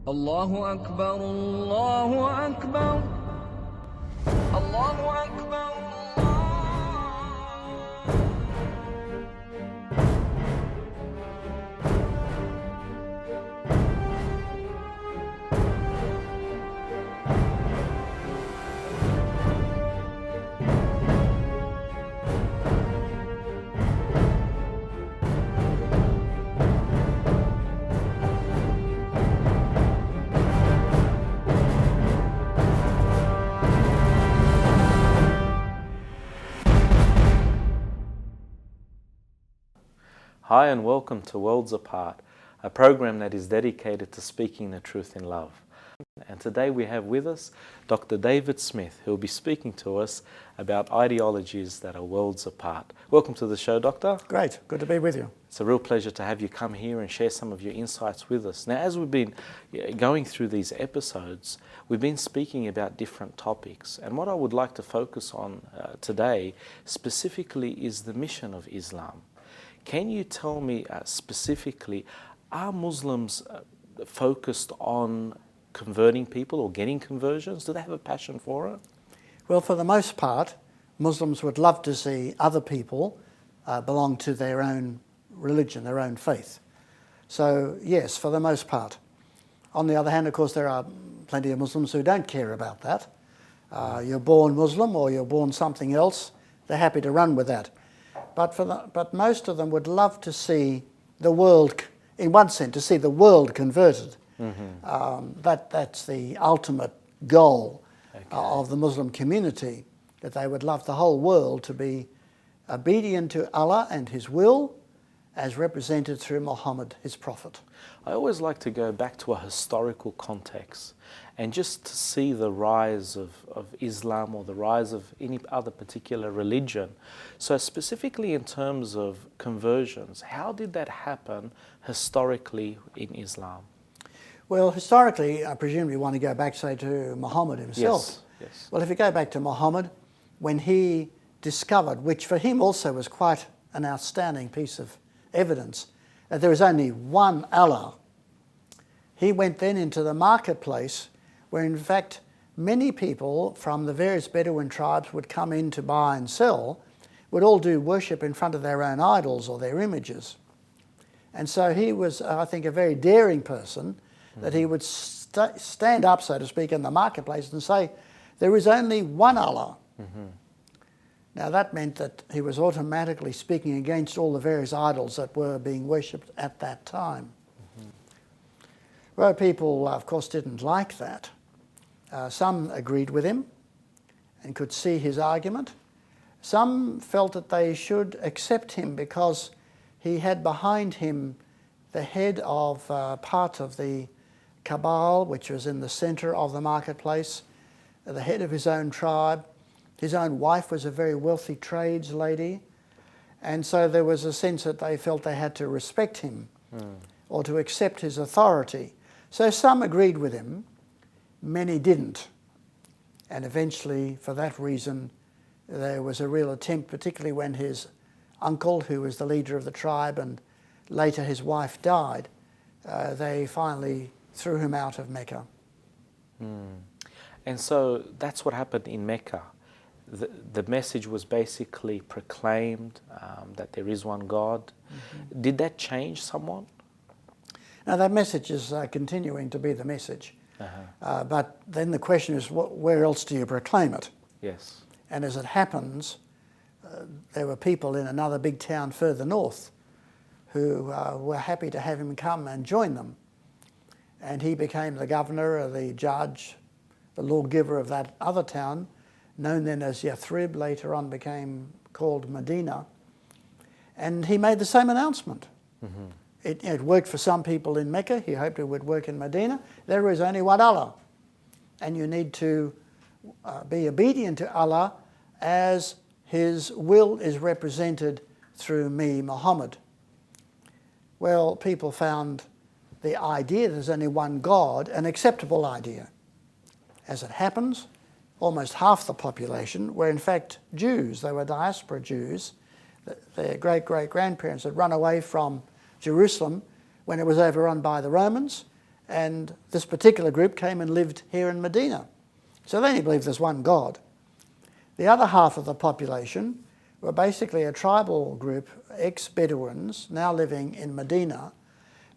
الله أكبر الله أكبر الله أكبر. Hi and welcome to Worlds Apart, a program that is dedicated to speaking the truth in love. And today we have with us Dr. David Smith, who will be speaking to us about ideologies that are worlds apart. Welcome to the show, Doctor. Great, good to be with you. It's a real pleasure to have you come here and share some of your insights with us. Now, as we've been going through these episodes, we've been speaking about different topics. And what I would like to focus on today specifically is the mission of Islam. Can you tell me specifically, are Muslims focused on converting people or getting conversions? Do they have a passion for it? Well, for the most part, Muslims would love to see other people belong to their own religion, their own faith. So, yes, for the most part. On the other hand, of course, there are plenty of Muslims who don't care about that. You're born Muslim or you're born something else, they're happy to run with that. But most of them would love to see the world, in one sense, to see the world converted. Mm-hmm. That's the ultimate goal of the Muslim community, that they would love the whole world to be obedient to Allah and His will, as represented through Muhammad, his prophet. I always like to go back to a historical context and just to see the rise of Islam or the rise of any other particular religion. So specifically in terms of conversions, how did that happen historically in Islam? Well, historically, I presume you want to go back, say, to Muhammad himself. Yes. Well, if you go back to Muhammad, when he discovered, which for him also was quite an outstanding piece of evidence, that there is only one Allah, he went then into the marketplace where in fact many people from the various Bedouin tribes would come in to buy and sell, would all do worship in front of their own idols or their images. And so he was, I think, a very daring person, that he would stand up, so to speak, in the marketplace and say, there is only one Allah. Mm-hmm. Now that meant that he was automatically speaking against all the various idols that were being worshipped at that time. Mm-hmm. Well, people, of course, didn't like that. Some agreed with him and could see his argument. Some felt that they should accept him because he had behind him the head of part of the Cabal, which was in the center of the marketplace, the head of his own tribe. His own wife was a very wealthy trades lady, and so there was a sense that they felt they had to respect him or to accept his authority. So some agreed with him, many didn't. And eventually, for that reason, there was a real attempt, particularly when his uncle, who was the leader of the tribe, and later his wife died, they finally threw him out of Mecca. And so that's what happened in Mecca. The message was basically proclaimed that there is one God. Mm-hmm. Did that change somewhat? Now that message is continuing to be the message. Uh-huh. But then the question is, where else do you proclaim it? Yes. And as it happens, there were people in another big town further north who were happy to have him come and join them. And he became the governor or the judge, the lawgiver of that other town, known then as Yathrib, later on became called Medina. And he made the same announcement. Mm-hmm. It worked for some people in Mecca. He hoped it would work in Medina. There is only one Allah. And you need to be obedient to Allah as His will is represented through me, Muhammad. Well, people found the idea there's only one God an acceptable idea. As it happens, almost half the population were in fact Jews. They were diaspora Jews. Their great-great-grandparents had run away from Jerusalem when it was overrun by the Romans, And this particular group came and lived here in Medina. So they only believe there's one God. The other half of the population were basically a tribal group, ex-Bedouins, now living in Medina.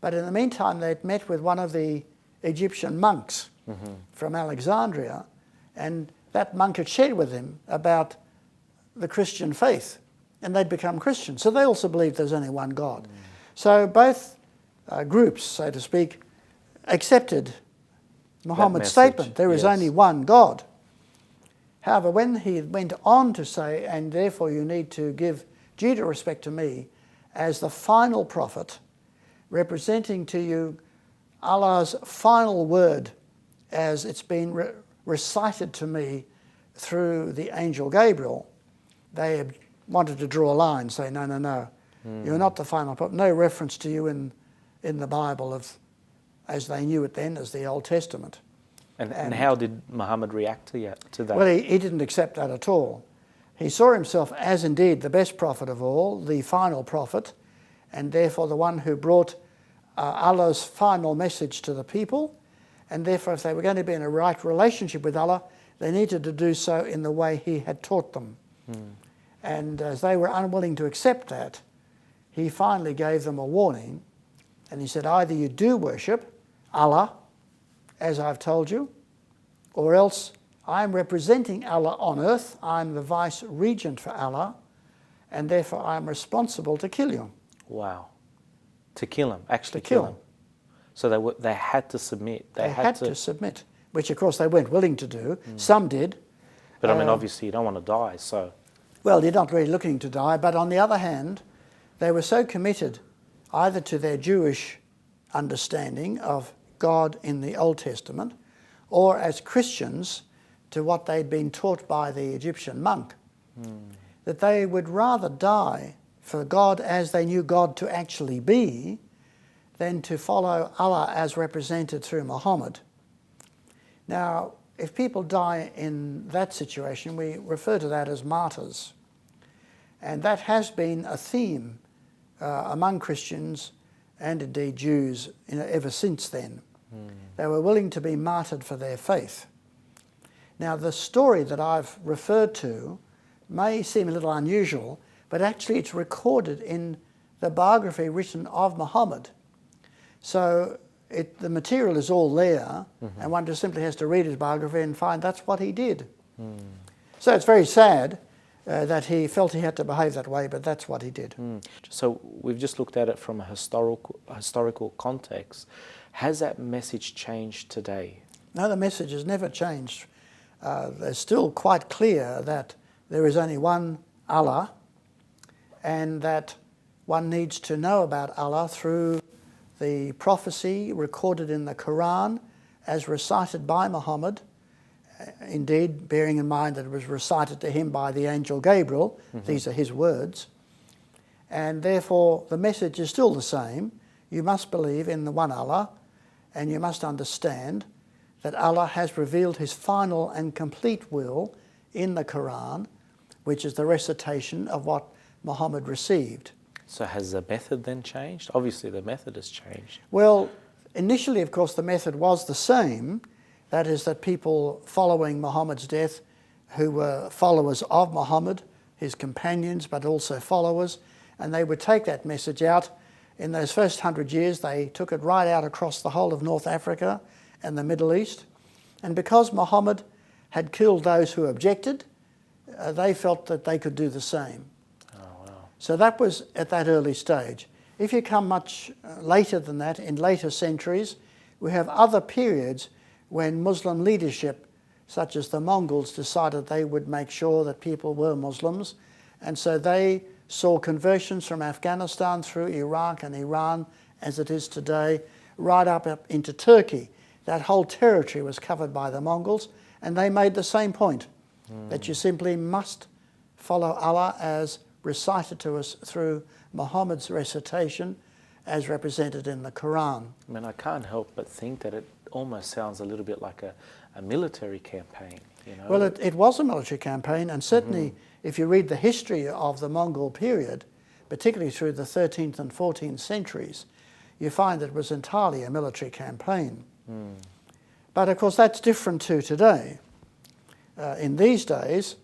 But in the meantime, they'd met with one of the Egyptian monks from Alexandria, and that monk had shared with him about the Christian faith, and they'd become Christians. So they also believed there's only one God. So both groups, so to speak, accepted Muhammad's statement, there is only one God. However, when he went on to say, and therefore you need to give due to respect to me as the final prophet, representing to you Allah's final word as it's been recited to me through the angel Gabriel, they wanted to draw a line, say, no, no, no, you're not the final prophet. No reference to you in the Bible of, as they knew it then, as the Old Testament. And how did Muhammad react to that? Well, he didn't accept that at all. He saw himself as indeed the best prophet of all, the final prophet, and therefore the one who brought Allah's final message to the people. And therefore, if they were going to be in a right relationship with Allah, they needed to do so in the way he had taught them. And as they were unwilling to accept that, he finally gave them a warning. And he said, either you do worship Allah, as I've told you, or else I'm representing Allah on earth, I'm the vice regent for Allah, and therefore I'm responsible to kill you. Wow. To kill him, actually To kill him. So they had to submit. They had to submit, which of course they weren't willing to do. Some did. But I mean, obviously you don't want to die, so... Well, you're not really looking to die, but on the other hand, they were so committed either to their Jewish understanding of God in the Old Testament, or as Christians to what they'd been taught by the Egyptian monk, that they would rather die for God as they knew God to actually be than to follow Allah as represented through Muhammad. Now, if people die in that situation, we refer to that as martyrs. And that has been a theme among Christians and indeed Jews ever since then. They were willing to be martyred for their faith. Now, the story that I've referred to may seem a little unusual, but actually it's recorded in the biography written of Muhammad. So the material is all there, and one just simply has to read his biography and find that's what he did. So it's very sad that he felt he had to behave that way, but that's what he did. So we've just looked at it from a historical context. Has that message changed today? No, the message has never changed. It's still quite clear that there is only one Allah, and that one needs to know about Allah through the prophecy recorded in the Quran as recited by Muhammad, indeed bearing in mind that it was recited to him by the angel Gabriel. These are his words. And therefore the message is still the same. You must believe in the one Allah, and you must understand that Allah has revealed his final and complete will in the Quran, which is the recitation of what Muhammad received. So has the method then changed? Obviously the method has changed. Well, initially, of course, the method was the same. That is, that people following Muhammad's death, who were followers of Muhammad, his companions, but also followers, and they would take that message out. In those first 100 years, they took it right out across the whole of North Africa and the Middle East. And because Muhammad had killed those who objected, they felt that they could do the same. So that was at that early stage. If you come much later than that, in later centuries, we have other periods when Muslim leadership, such as the Mongols, decided they would make sure that people were Muslims. And so they saw conversions from Afghanistan through Iraq and Iran, as it is today, right up into Turkey. That whole territory was covered by the Mongols, and they made the same point, that you simply must follow Allah as recited to us through Muhammad's recitation as represented in the Quran. I mean, I can't help but think that it almost sounds a little bit like a military campaign, you know? Well, it was a military campaign, and certainly if you read the history of the Mongol period, particularly through the 13th and 14th centuries, you find that it was entirely a military campaign. But of course that's different to today. In these days,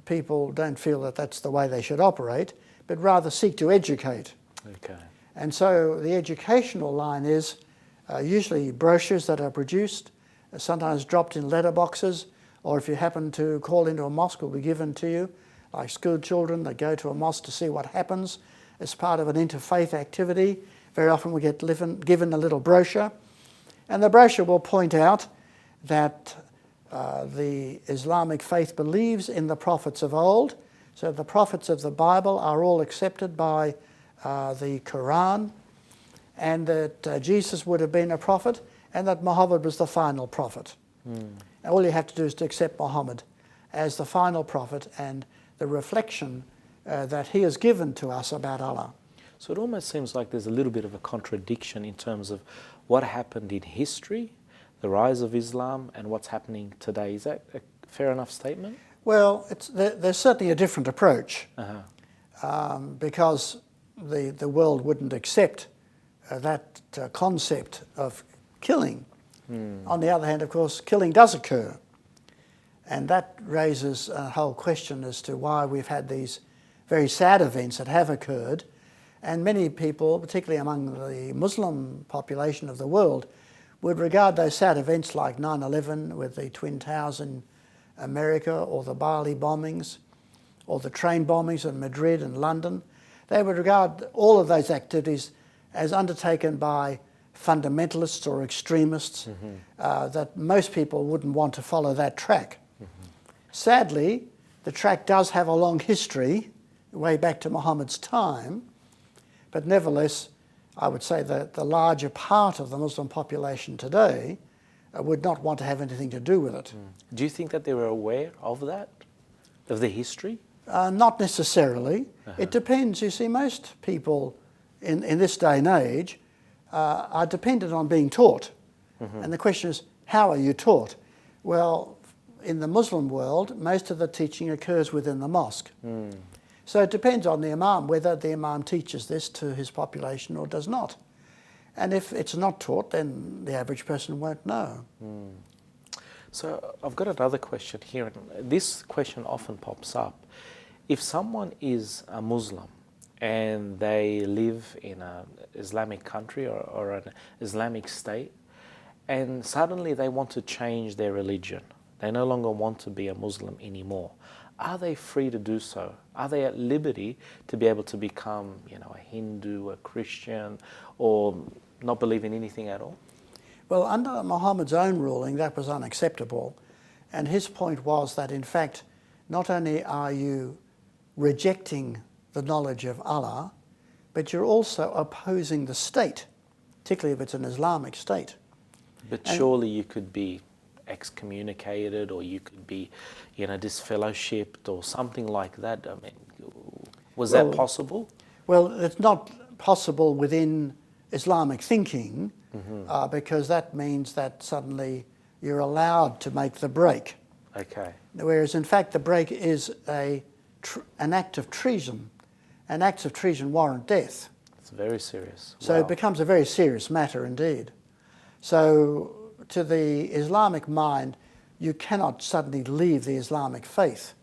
people don't feel that that's the way they should operate, but rather seek to educate. Okay. And so the educational line is usually brochures that are produced, sometimes dropped in letterboxes, or if you happen to call into a mosque, will be given to you, like school children that go to a mosque to see what happens as part of an interfaith activity. Very often we get given a little brochure, and the brochure will point out that the Islamic faith believes in the prophets of old. So the prophets of the Bible are all accepted by the Quran, and that Jesus would have been a prophet, and that Muhammad was the final prophet. And all you have to do is to accept Muhammad as the final prophet and the reflection that he has given to us about Allah. So it almost seems like there's a little bit of a contradiction in terms of what happened in history, the rise of Islam, and what's happening today. Is that a fair enough statement? Well, there's certainly a different approach because the world wouldn't accept that concept of killing. On the other hand, of course, killing does occur. And that raises a whole question as to why we've had these very sad events that have occurred. And many people, particularly among the Muslim population of the world, would regard those sad events like 9/11 with the Twin Towers in America, or the Bali bombings, or the train bombings in Madrid and London. They would regard all of those activities as undertaken by fundamentalists or extremists, that most people wouldn't want to follow that track. Sadly, the track does have a long history, way back to Muhammad's time, but nevertheless, I would say that the larger part of the Muslim population today would not want to have anything to do with it. Do you think that they were aware of that, of the history? Not necessarily. It depends. You see, most people in this day and age are dependent on being taught. And the question is, how are you taught? Well, in the Muslim world, most of the teaching occurs within the mosque. So it depends on the Imam whether the Imam teaches this to his population or does not. And if it's not taught, then the average person won't know. So I've got another question here. And this question often pops up. If someone is a Muslim and they live in an Islamic country or an Islamic state, and suddenly they want to change their religion, they no longer want to be a Muslim anymore, are they free to do so? Are they at liberty to be able to become, a Hindu, a Christian, or not believe in anything at all? Well, under Muhammad's own ruling, that was unacceptable. And his point was that, in fact, not only are you rejecting the knowledge of Allah, but you're also opposing the state, particularly if it's an Islamic state. But surely you could be excommunicated, or you could be, disfellowshipped or something like that. I mean, was that possible? Well, it's not possible within Islamic thinking, because that means that suddenly you're allowed to make the break. Okay. Whereas in fact the break is an act of treason, and acts of treason warrant death. It's very serious. So it becomes a very serious matter indeed. So to the Islamic mind, you cannot suddenly leave the Islamic faith.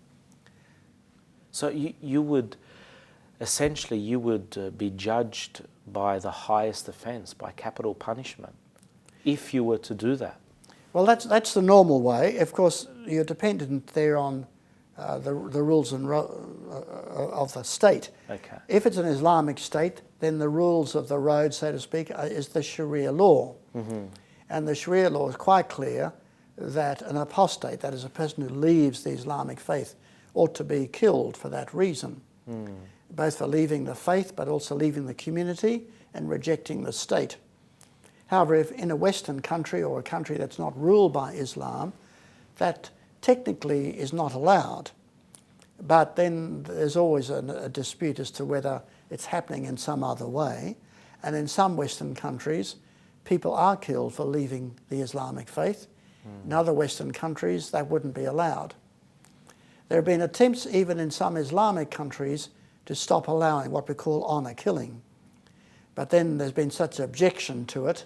So you would, essentially, be judged by the highest offence, by capital punishment, if you were to do that. Well, that's the normal way. Of course, you're dependent there on the rules of the state. Okay. If it's an Islamic state, then the rules of the road, so to speak, is the Sharia law. And the Sharia law is quite clear that an apostate, that is a person who leaves the Islamic faith, ought to be killed for that reason, both for leaving the faith but also leaving the community and rejecting the state. However, if in a Western country or a country that's not ruled by Islam, that technically is not allowed. But then there's always a dispute as to whether it's happening in some other way. And in some Western countries, people are killed for leaving the Islamic faith. In other Western countries, that wouldn't be allowed. There have been attempts, even in some Islamic countries, to stop allowing what we call honour killing. But then there's been such objection to it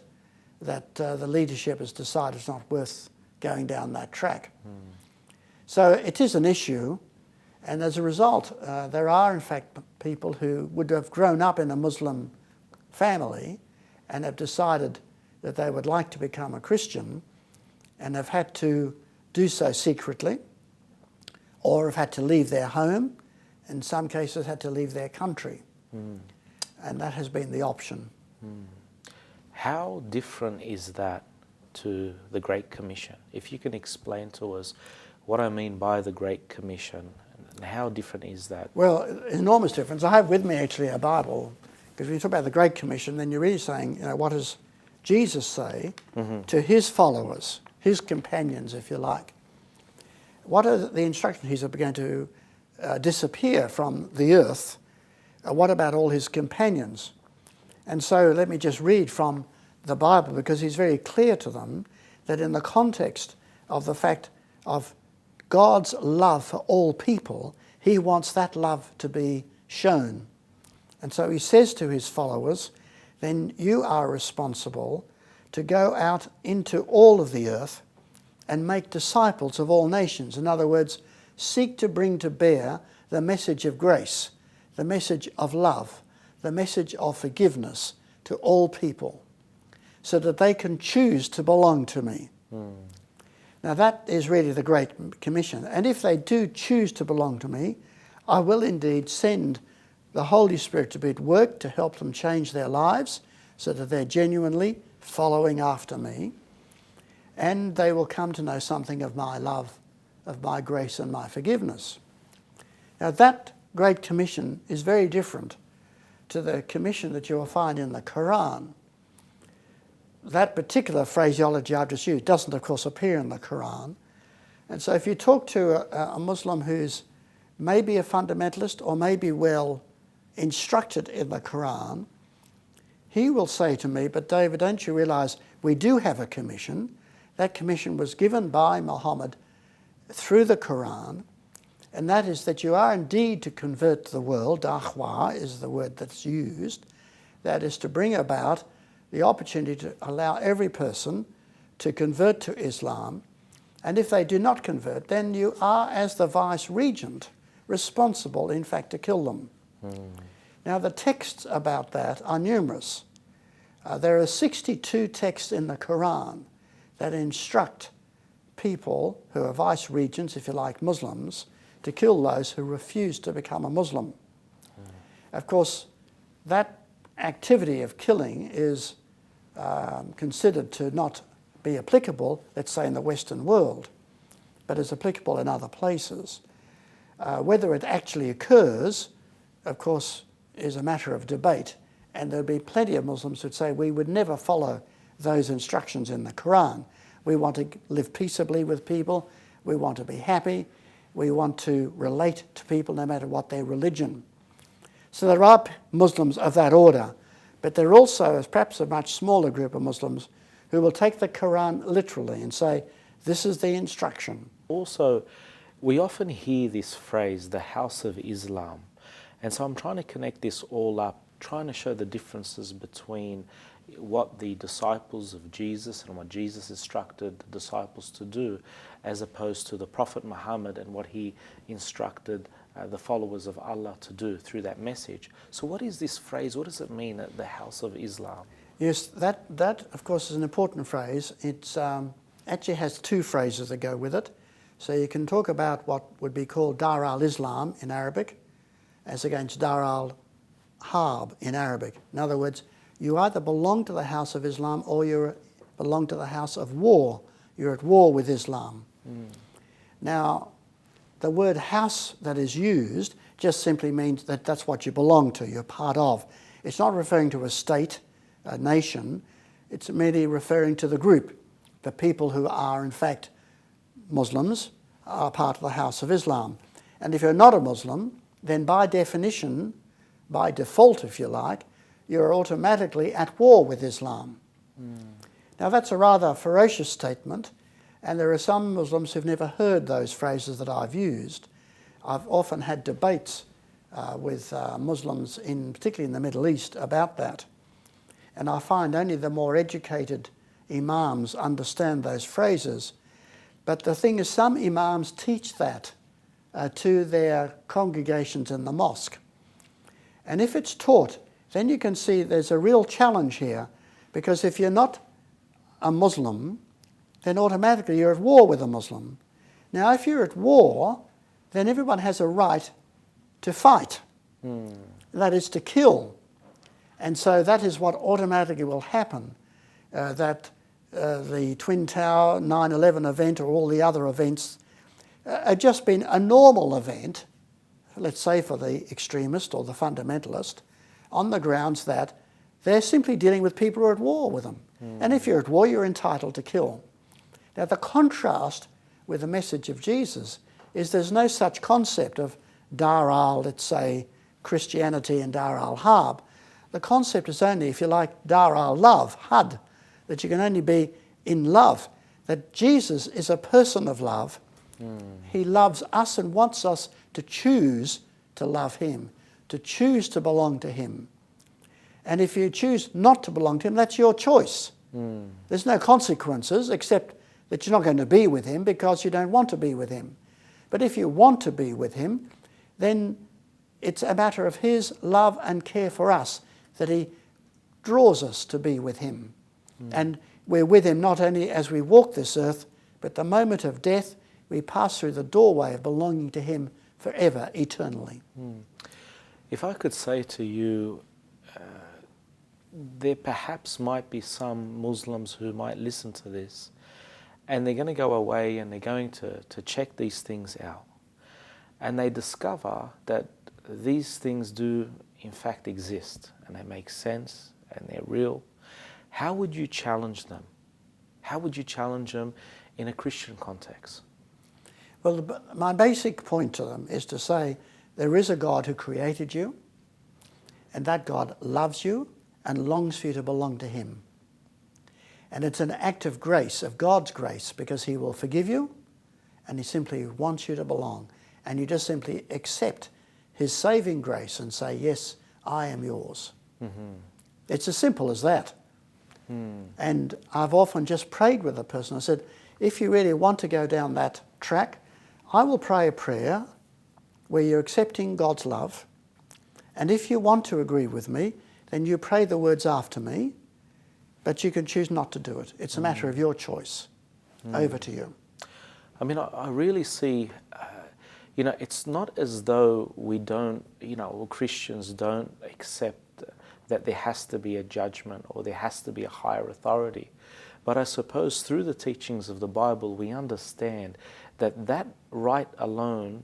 that the leadership has decided it's not worth going down that track. So it is an issue, and as a result, there are in fact people who would have grown up in a Muslim family and have decided that they would like to become a Christian and have had to do so secretly, or have had to leave their home, in some cases had to leave their country. And that has been the option. How different is that to the Great Commission? If you can explain to us what I mean by the Great Commission, and how different is that? Well, enormous difference. I have with me actually a Bible, because when you talk about the Great Commission, then you're really saying, you know, what does Jesus say to his followers, his companions, if you like? What are the instructions? He's going to disappear from the earth. What about all his companions? And so let me just read from the Bible, because he's very clear to them that in the context of the fact of God's love for all people, he wants that love to be shown. And so he says to his followers, then you are responsible to go out into all of the earth and make disciples of all nations. In other words, seek to bring to bear the message of grace, the message of love, the message of forgiveness to all people, so that they can choose to belong to me. Now that is really the Great Commission. And if they do choose to belong to me, I will indeed send the Holy Spirit to be at work to help them change their lives so that they're genuinely following after me, and they will come to know something of my love, of my grace and my forgiveness. Now that Great Commission is very different to the commission that you will find in the Quran. That particular phraseology I've just used doesn't, of course, appear in the Quran. And so if you talk to a Muslim who's maybe a fundamentalist or maybe well instructed in the Quran, he will say to me, but David, don't you realize we do have a commission? That commission was given by Muhammad through the Quran, and that is that you are indeed to convert the world. Da'wah is the word that's used. That is to bring about the opportunity to allow every person to convert to Islam. And if they do not convert, then you are, as the vice-regent, responsible, in fact, to kill them. Now, the texts about that are numerous. There are 62 texts in the Quran that instruct people who are vice-regents, if you like, Muslims, to kill those who refuse to become a Muslim. Of course, that activity of killing is considered to not be applicable, let's say, in the Western world, but is applicable in other places. Whether it actually occurs, of course, is a matter of debate, and there'll be plenty of Muslims who'd say we would never follow those instructions in the Quran. We want to live peaceably with people, we want to be happy, we want to relate to people no matter what their religion. So there are Muslims of that order, but there also is perhaps a much smaller group of Muslims who will take the Quran literally and say, this is the instruction. Also, we often hear this phrase, the house of Islam. And so I'm trying to connect this all up, trying to show the differences between what the disciples of Jesus and what Jesus instructed the disciples to do, as opposed to the Prophet Muhammad and what he instructed the followers of Allah to do through that message. So what is this phrase? What does it mean, the house of Islam? Yes, that of course is an important phrase. It actually has two phrases that go with it. So you can talk about what would be called Dar al-Islam in Arabic, as against Dar al-Harb in Arabic. In other words, you either belong to the house of Islam or you belong to the house of war. You're at war with Islam. Now, the word house that is used just simply means that that's what you belong to, you're part of. It's not referring to a state, a nation. It's merely referring to the group. The people who are, in fact, Muslims are part of the house of Islam. And if you're not a Muslim, then by definition, by default, if you like, you're automatically at war with Islam. Now, that's a rather ferocious statement, and there are some Muslims who've never heard those phrases that I've used. I've often had debates with Muslims, particularly in the Middle East, about that. And I find only the more educated imams understand those phrases. But the thing is, some imams teach that to their congregations in the mosque. And if it's taught, then you can see there's a real challenge here, because if you're not a Muslim, then automatically you're at war with a Muslim. Now, if you're at war, then everyone has a right to fight. That is, to kill. And so that is what automatically will happen, that the Twin Tower, 9/11 event, or all the other events have just been a normal event, let's say for the extremist or the fundamentalist, on the grounds that they're simply dealing with people who are at war with them. And if you're at war, you're entitled to kill. Now, the contrast with the message of Jesus is there's no such concept of Dar al, let's say, Christianity and Dar al-Harb. The concept is only, if you like, Dar al-Love, Had, that you can only be in love, that Jesus is a person of love. He loves us and wants us to choose to love him, to choose to belong to him. And if you choose not to belong to him, that's your choice. There's no consequences except that you're not going to be with him because you don't want to be with him. But if you want to be with him, then it's a matter of his love and care for us that he draws us to be with him. And we're with him not only as we walk this earth, but the moment of death, we pass through the doorway of belonging to him forever, eternally. If I could say to you, there perhaps might be some Muslims who might listen to this, and they're going to go away and they're going to check these things out. And they discover that these things do in fact exist, and they make sense, and they're real. How would you challenge them? How would you challenge them in a Christian context? Well, my basic point to them is to say there is a God who created you, and that God loves you and longs for you to belong to him. And it's an act of grace, of God's grace, because he will forgive you and he simply wants you to belong. And you just simply accept his saving grace and say, yes, I am yours. It's as simple as that. And I've often just prayed with a person. I said, if you really want to go down that track, I will pray a prayer where you're accepting God's love. And if you want to agree with me, then you pray the words after me, but you can choose not to do it. It's a matter of your choice. Over to you. I mean, I really see, it's not as though we don't, or Christians don't accept that there has to be a judgment or there has to be a higher authority. But I suppose through the teachings of the Bible, we understand that that right alone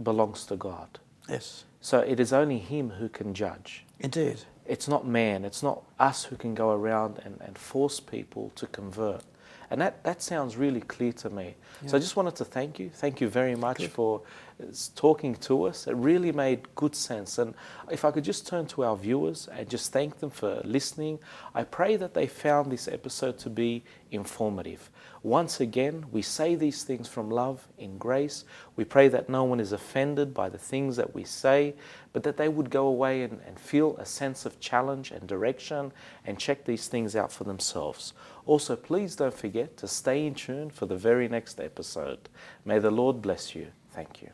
belongs to God. Yes. So it is only him who can judge. Indeed. It's not man, it's not us who can go around and force people to convert. And that sounds really clear to me. Yeah. So I just wanted to thank you. Thank you very much for talking to us. It really made good sense. And if I could just turn to our viewers and just thank them for listening, I pray that they found this episode to be informative. Once again, we say these things from love, in grace. We pray that no one is offended by the things that we say, but that they would go away and feel a sense of challenge and direction and check these things out for themselves. Also, please don't forget to stay in tune for the very next episode. May the Lord bless you. Thank you.